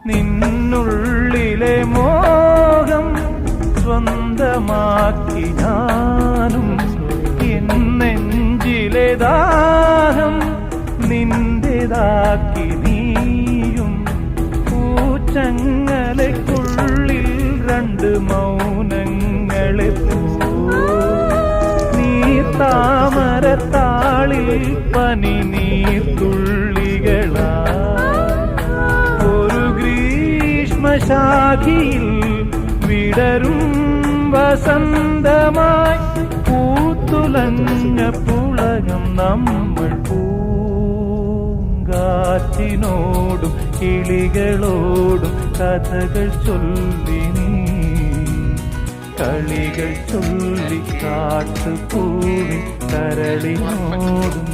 നിന്നുള്ളിലെ മോഹം സ്വന്തമാക്കി ഞാനും, എന്നെഞ്ചിലെ ദാഹം നിന്റേതാക്കി നീയും. പൂച്ചങ്ങലയ്ക്കുള്ളിൽ രണ്ട് മൗനങ്ങളെ നീ താമരത്താളിൽ പനി നീർത്തുള്ളികളാ. ഒരു ഗ്രീഷ്മശാഖിയിൽ വിടരും വസന്തമായി പൂത്തുലഞ്ഞ പുളകം നമ്മൾ. പൂങ്കാറ്റിനോടും കിളികളോടും കഥകൾ ചൊല്ലി നീ, കളികൾ ചൊല്ലി കാട്ടുപൂവി കരളിനോടും.